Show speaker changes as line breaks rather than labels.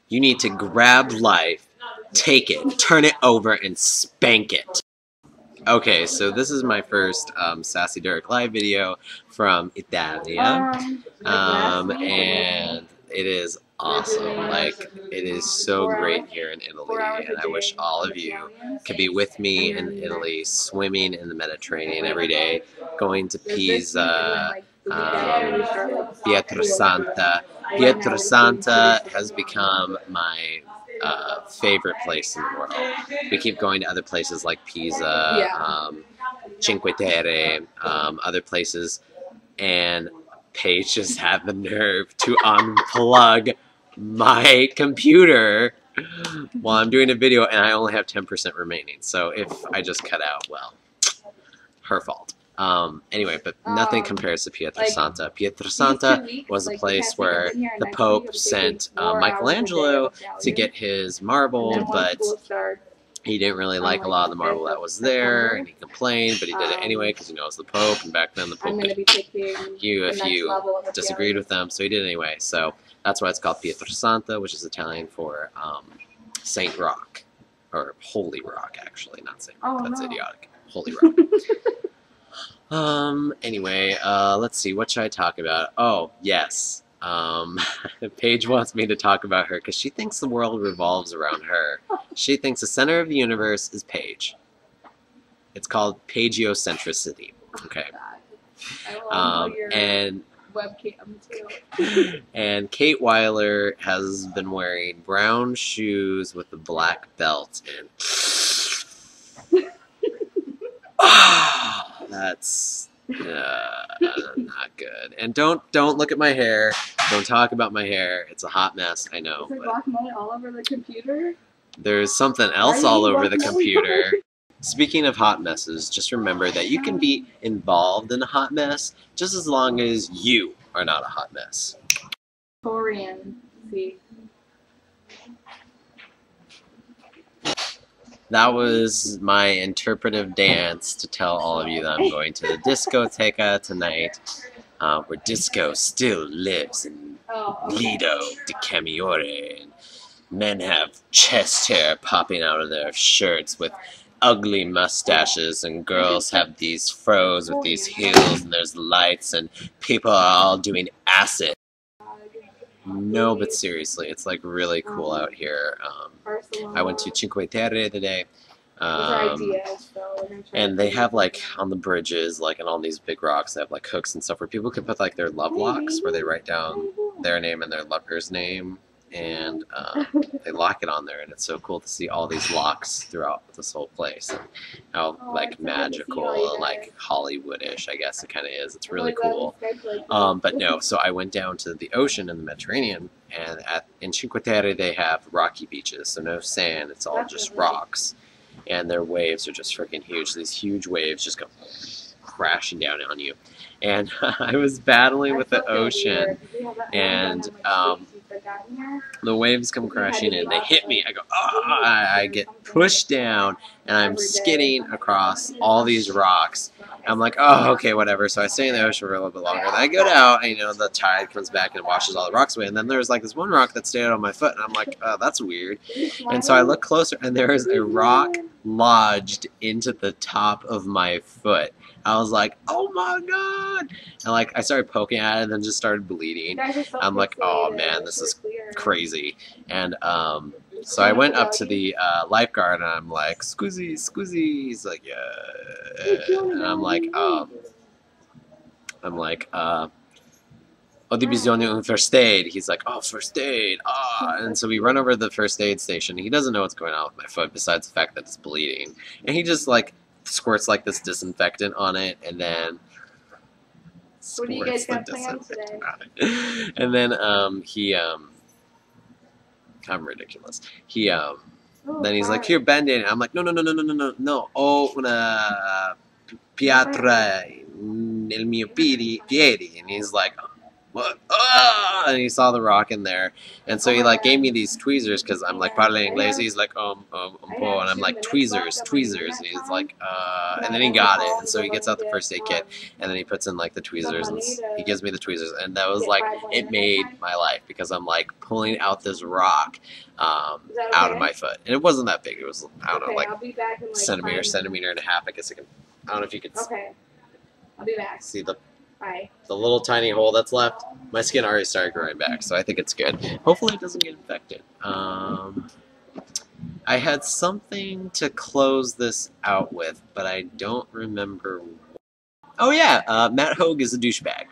You need to grab life, take it, turn it over, and spank it. Okay, so this is my first Sassy Derek live video from Italia, and it is awesome. Like, it is so great here in Italy, and I wish all of you could be with me in Italy, swimming in the Mediterranean every day, going to Pisa, Pietrasanta. Pietrasanta has become my favorite place in the world. We keep going to other places like Pisa, Cinque Terre, other places, and Paige just had the nerve to unplug my computer while I'm doing a video, and I only have 10% remaining. So if I just cut out, well, her fault. Anyway, but nothing compares to Pietrasanta. Pietrasanta was a place where the Pope sent Michelangelo to get his marble, but he didn't really like a lot of the marble that was there, and he complained, but he did it anyway because he knows the Pope, and back then the Pope could you if you disagreed with them, so he did it anyway. So that's why it's called Pietrasanta, which is Italian for Saint Rock, or Holy Rock, actually, not Saint Rock. That's idiotic. Holy Rock. Anyway, let's see, what should I talk about? Oh, yes. Paige wants me to talk about her because she thinks the world revolves around her. She thinks the center of the universe is Paige. It's called Pageocentricity. Okay. And
webcam too.
And Kate Weiler has been wearing brown shoes with a black belt, and that's not good. And don't look at my hair. Don't talk about my hair. It's a hot mess. I know.
Is there guacamole all over the computer?
There's something else all over the computer. Speaking of hot messes, just remember that you can be involved in a hot mess just as long as you are not a hot mess.
Korean. See.
That was my interpretive dance to tell all of you that I'm going to the discoteca tonight, where disco still lives in Lido di Camaiore. And men have chest hair popping out of their shirts with ugly mustaches, and girls have these fros with these heels, and there's lights, and people are all doing acid. No, but seriously, it's like really cool out here. I went to Cinque Terre today, and they have like on the bridges, like on all these big rocks, they have like hooks and stuff where people can put like their love locks, where they write down their name and their lover's name, and they lock it on there, and it's so cool to see all these locks throughout this whole place, and how like magical and like Hollywoodish, I guess it kind of is. It's really cool. But no, so I went down to the ocean in the Mediterranean, and in Cinque Terre they have rocky beaches, so no sand, it's all just rocks, and their waves are just freaking huge. These huge waves just go crashing down on you, and I was battling with the ocean, and the waves come crashing in, they hit me, I go, oh, I get pushed down, and I'm skidding across all these rocks. I'm like, oh, okay, whatever. So I stay in the ocean for a little bit longer. Then I go down, and the tide comes back and washes all the rocks away. And then there's like this one rock that stayed on my foot, and I'm like, oh, that's weird. And so I look closer, and there is a rock lodged into the top of my foot. I was like, oh my god! And like, I started poking at it, and then just started bleeding. I'm like, oh man, this is crazy. And so I went up to the lifeguard, and I'm like, scusi, scusi. He's like, yeah. And I'm like, ho di bisogno un first aid. He's like, oh, first aid. And so we run over to the first aid station. He doesn't know what's going on with my foot besides the fact that it's bleeding. And he just like squirts like this disinfectant on it, and then
what do you guys got planned today?
And then I'm ridiculous. Then he's like, here, band-aid. I'm like, no. Oh, una piatra nel mio piedi. And he's like, what? Ah! And he saw the rock in there, and so he like gave me these tweezers because I'm like parle inglés. He's like po, and I'm like tweezers. And he's like and then he got it, and so he gets out the first aid kit, and then he puts in like the tweezers, and he gives me the tweezers, and that was like it made my life because I'm like pulling out this rock out of my foot, and it wasn't that big. It was I don't know like centimeter and a half. I guess I don't know if you could.
Okay. I'll be back.
See the
Bye.
little tiny hole that's left. My skin already started growing back, so I think it's good. Hopefully it doesn't get infected. I had something to close this out with, but I don't remember. Oh yeah, Matt Hogue is a douchebag.